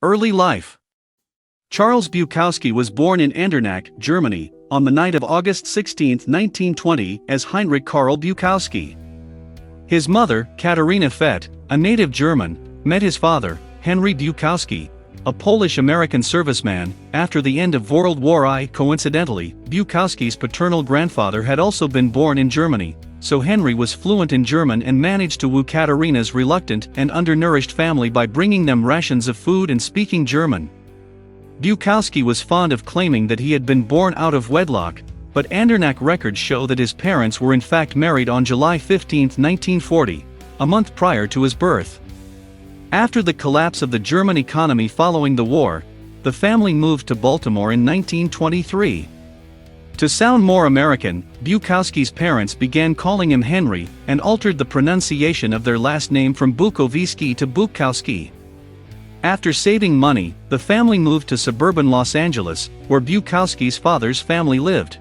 Early life. Charles Bukowski was born in Andernach, Germany, on the night of August 16, 1920, as Heinrich Karl Bukowski. His mother, Katharina Fett, a native German, met his father, Henry Bukowski, a Polish-American serviceman, after the end of World War I. Coincidentally, Bukowski's paternal grandfather had also been born in Germany, so Henry was fluent in German and managed to woo Katharina's reluctant and undernourished family by bringing them rations of food and speaking German. Bukowski was fond of claiming that he had been born out of wedlock, but Andernach records show that his parents were in fact married on July 15, 1940, a month prior to his birth. After the collapse of the German economy following the war, the family moved to Baltimore in 1923. To sound more American, Bukowski's parents began calling him Henry and altered the pronunciation of their last name from Bukowski to Bukowski. After saving money, the family moved to suburban Los Angeles, where Bukowski's father's family lived.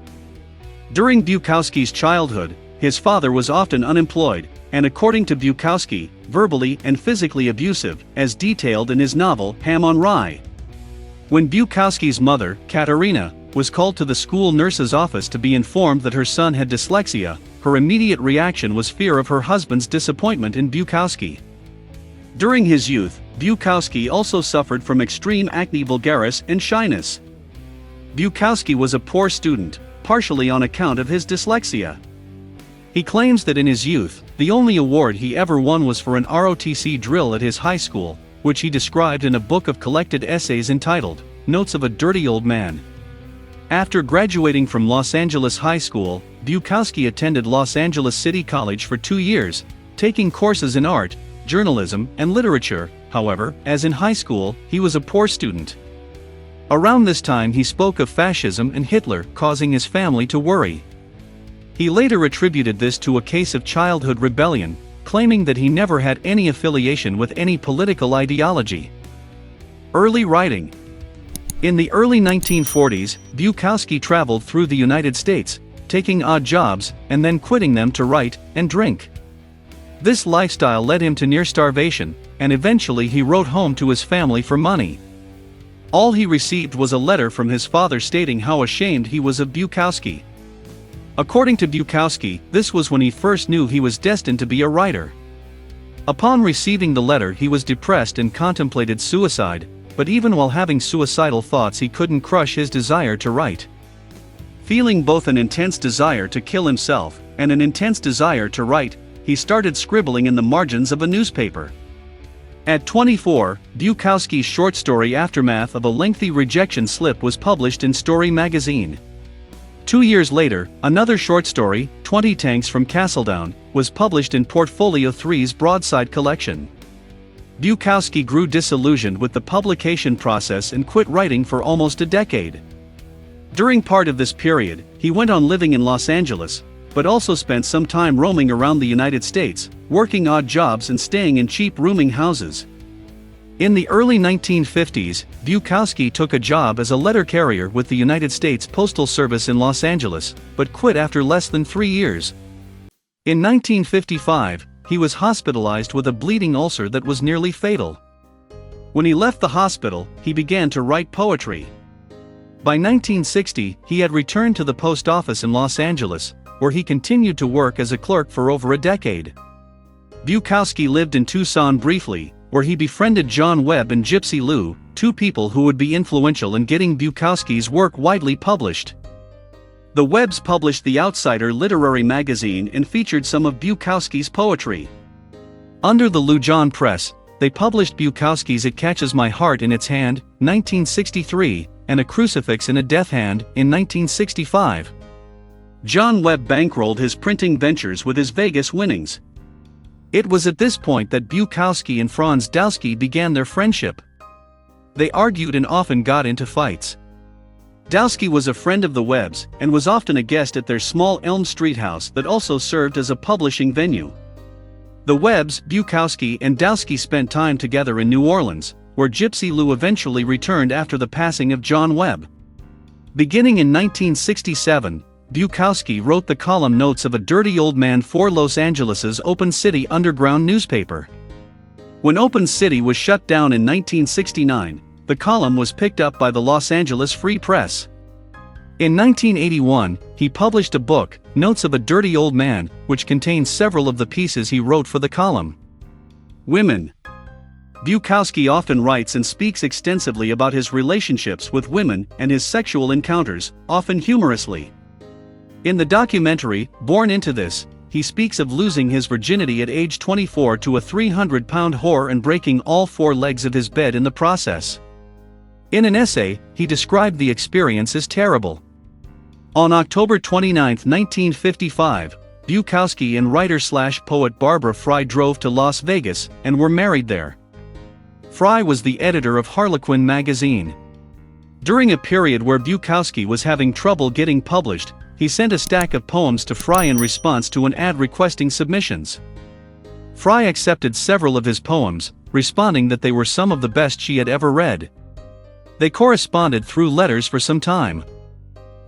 During Bukowski's childhood, his father was often unemployed, and according to Bukowski, verbally and physically abusive, as detailed in his novel Ham on Rye. When Bukowski's mother, Katharina, was called to the school nurse's office to be informed that her son had dyslexia, her immediate reaction was fear of her husband's disappointment in Bukowski. During his youth, Bukowski also suffered from extreme acne vulgaris and shyness. Bukowski was a poor student, partially on account of his dyslexia. He claims that in his youth, the only award he ever won was for an ROTC drill at his high school, which he described in a book of collected essays entitled, Notes of a Dirty Old Man. After graduating from Los Angeles High School, Bukowski attended Los Angeles City College for 2 years, taking courses in art, journalism, and literature. However, as in high school, he was a poor student. Around this time he spoke of fascism and Hitler, causing his family to worry. He later attributed this to a case of childhood rebellion, claiming that he never had any affiliation with any political ideology. Early writing. In the early 1940s, Bukowski traveled through the United States, taking odd jobs, and then quitting them to write and drink. This lifestyle led him to near starvation, and eventually he wrote home to his family for money. All he received was a letter from his father stating how ashamed he was of Bukowski. According to Bukowski, this was when he first knew he was destined to be a writer. Upon receiving the letter, he was depressed and contemplated suicide, but even while having suicidal thoughts, he couldn't crush his desire to write. Feeling both an intense desire to kill himself and an intense desire to write, he started scribbling in the margins of a newspaper. At 24, Bukowski's short story Aftermath of a Lengthy Rejection Slip was published in Story magazine. 2 years later, another short story, 20 Tanks from Castledown, was published in Portfolio 3's Broadside collection. Bukowski grew disillusioned with the publication process and quit writing for almost a decade. During part of this period, he went on living in Los Angeles, but also spent some time roaming around the United States, working odd jobs and staying in cheap rooming houses. In the early 1950s, Bukowski took a job as a letter carrier with the United States Postal Service in Los Angeles, but quit after less than 3 years. In 1955, he was hospitalized with a bleeding ulcer that was nearly fatal. When he left the hospital, he began to write poetry. By 1960, he had returned to the post office in Los Angeles, where he continued to work as a clerk for over a decade. Bukowski lived in Tucson briefly, where he befriended John Webb and Gypsy Lou, 2 people who would be influential in getting Bukowski's work widely published. The Webbs published The Outsider literary magazine and featured some of Bukowski's poetry. Under the Lou John Press, they published Bukowski's It Catches My Heart in Its Hand, 1963, and A Crucifix in a Death Hand, in 1965. John Webb bankrolled his printing ventures with his Vegas winnings. It was at this point that Bukowski and Franz Dowski began their friendship. They argued and often got into fights. Dowski was a friend of the Webbs and was often a guest at their small Elm Street house that also served as a publishing venue. The Webbs, Bukowski and Dowski spent time together in New Orleans, where Gypsy Lou eventually returned after the passing of John Webb. Beginning in 1967, Bukowski wrote the column Notes of a Dirty Old Man for Los Angeles's Open City underground newspaper. When Open City was shut down in 1969, the column was picked up by the Los Angeles Free Press. In 1981, he published a book, Notes of a Dirty Old Man, which contains several of the pieces he wrote for the column. Women. Bukowski often writes and speaks extensively about his relationships with women and his sexual encounters, often humorously. In the documentary, Born Into This, he speaks of losing his virginity at age 24 to a 300-pound whore and breaking all 4 legs of his bed in the process. In an essay, he described the experience as terrible. On October 29, 1955, Bukowski and writer-slash-poet Barbara Fry drove to Las Vegas and were married there. Fry was the editor of Harlequin magazine. During a period where Bukowski was having trouble getting published, he sent a stack of poems to Fry in response to an ad requesting submissions. Fry accepted several of his poems, responding that they were some of the best she had ever read. They corresponded through letters for some time.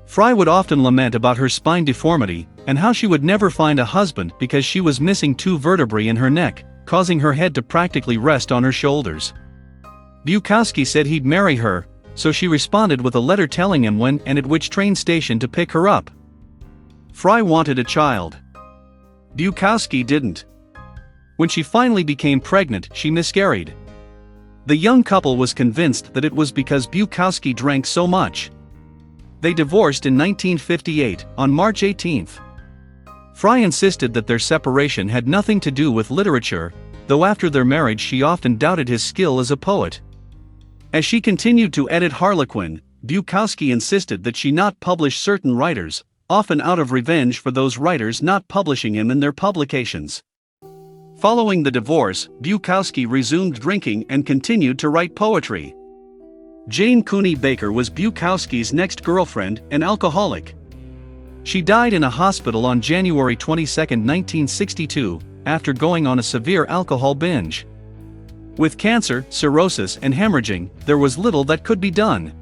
Fry would often lament about her spine deformity, and how she would never find a husband because she was missing 2 vertebrae in her neck, causing her head to practically rest on her shoulders. Bukowski said he'd marry her, so she responded with a letter telling him when and at which train station to pick her up. Fry wanted a child. Bukowski didn't. When she finally became pregnant, she miscarried. The young couple was convinced that it was because Bukowski drank so much. They divorced in 1958, on March 18. Fry insisted that their separation had nothing to do with literature, though after their marriage she often doubted his skill as a poet. As she continued to edit Harlequin, Bukowski insisted that she not publish certain writers, often out of revenge for those writers not publishing him in their publications. Following the divorce, Bukowski resumed drinking and continued to write poetry. Jane Cooney Baker was Bukowski's next girlfriend, an alcoholic. She died in a hospital on January 22, 1962, after going on a severe alcohol binge. With cancer, cirrhosis, and hemorrhaging, there was little that could be done.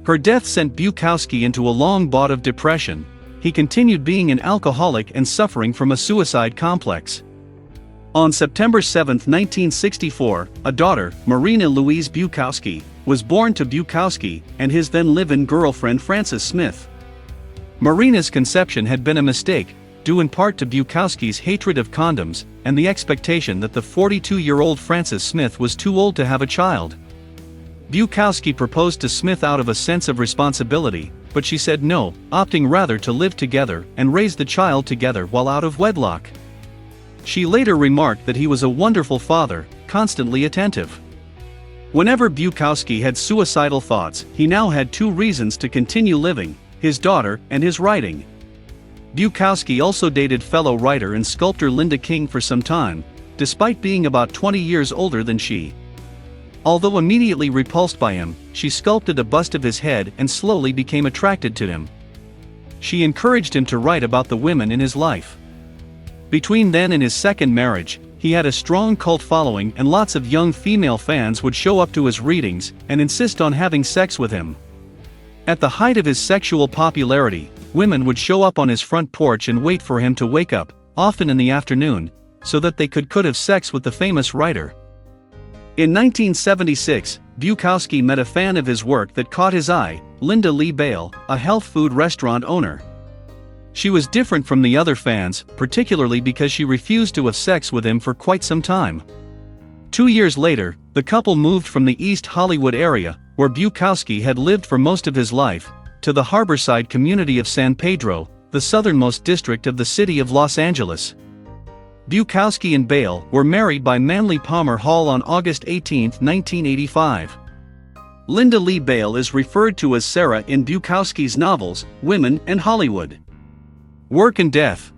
Her death sent Bukowski into a long bout of depression. He continued being an alcoholic and suffering from a suicide complex. On September 7, 1964, a daughter, Marina Louise Bukowski, was born to Bukowski and his then live-in girlfriend Frances Smith. Marina's conception had been a mistake, due in part to Bukowski's hatred of condoms and the expectation that the 42-year-old Frances Smith was too old to have a child. Bukowski proposed to Smith out of a sense of responsibility, but she said no, opting rather to live together and raise the child together while out of wedlock. She later remarked that he was a wonderful father, constantly attentive. Whenever Bukowski had suicidal thoughts, he now had 2 reasons to continue living: his daughter and his writing. Bukowski also dated fellow writer and sculptor Linda King for some time, despite being about 20 years older than she. Although immediately repulsed by him, she sculpted a bust of his head and slowly became attracted to him. She encouraged him to write about the women in his life. Between then and his second marriage, he had a strong cult following and lots of young female fans would show up to his readings and insist on having sex with him. At the height of his sexual popularity, women would show up on his front porch and wait for him to wake up, often in the afternoon, so that they could have sex with the famous writer. In 1976, Bukowski met a fan of his work that caught his eye, Linda Lee Bale, a health food restaurant owner. She was different from the other fans, particularly because she refused to have sex with him for quite some time. 2 years later, the couple moved from the East Hollywood area, where Bukowski had lived for most of his life, to the harborside community of San Pedro, the southernmost district of the city of Los Angeles. Bukowski and Bale were married by Manly Palmer Hall on August 18, 1985. Linda Lee Bale is referred to as Sarah in Bukowski's novels, Women and Hollywood. Work and death.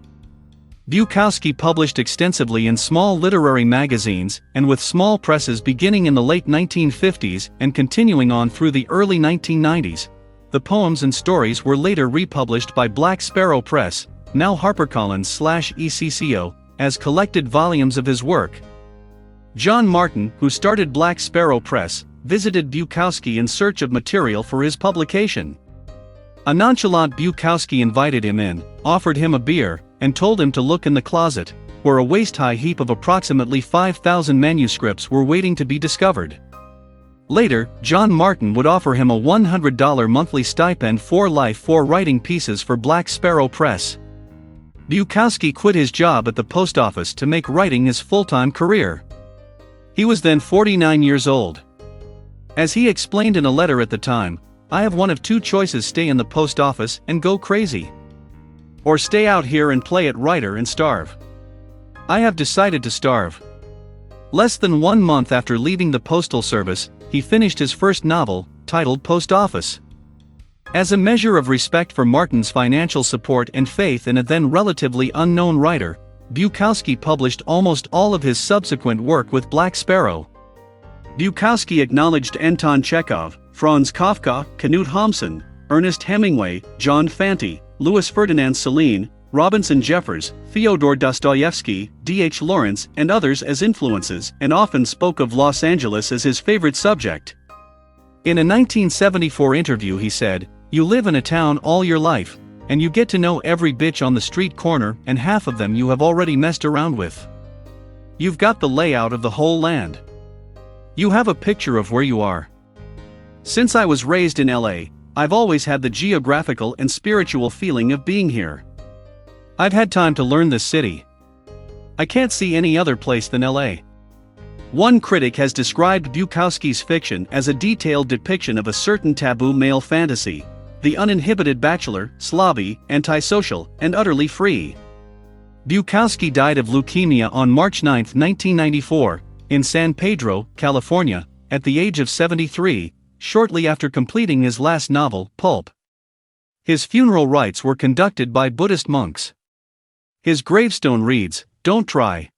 Bukowski published extensively in small literary magazines and with small presses beginning in the late 1950s and continuing on through the early 1990s. The poems and stories were later republished by Black Sparrow Press, now HarperCollins/ECCO, as collected volumes of his work. John Martin, who started Black Sparrow Press, visited Bukowski in search of material for his publication. A nonchalant Bukowski invited him in, offered him a beer, and told him to look in the closet, where a waist-high heap of approximately 5,000 manuscripts were waiting to be discovered. Later, John Martin would offer him a $100 monthly stipend for life for writing pieces for Black Sparrow Press. Bukowski quit his job at the post office to make writing his full-time career. He was then 49 years old. As he explained in a letter at the time, "I have one of two choices: stay in the post office and go crazy, or stay out here and play at writer and starve. I have decided to starve." Less than 1 month after leaving the Postal Service, he finished his first novel, titled Post Office. As a measure of respect for Martin's financial support and faith in a then relatively unknown writer, Bukowski published almost all of his subsequent work with Black Sparrow. Bukowski acknowledged Anton Chekhov, Franz Kafka, Knut Hamsun, Ernest Hemingway, John Fante, Louis Ferdinand Celine, Robinson Jeffers, Fyodor Dostoevsky, D.H. Lawrence, and others as influences, and often spoke of Los Angeles as his favorite subject. In a 1974 interview he said, "You live in a town all your life, and you get to know every bitch on the street corner, and half of them you have already messed around with. You've got the layout of the whole land. You have a picture of where you are. Since I was raised in LA, I've always had the geographical and spiritual feeling of being here. I've had time to learn this city. I can't see any other place than LA." One critic has described Bukowski's fiction as a detailed depiction of a certain taboo male fantasy: the uninhibited bachelor, slobby, antisocial, and utterly free. Bukowski died of leukemia on March 9, 1994, in San Pedro, California, at the age of 73, shortly after completing his last novel, Pulp. His funeral rites were conducted by Buddhist monks. His gravestone reads, "Don't try."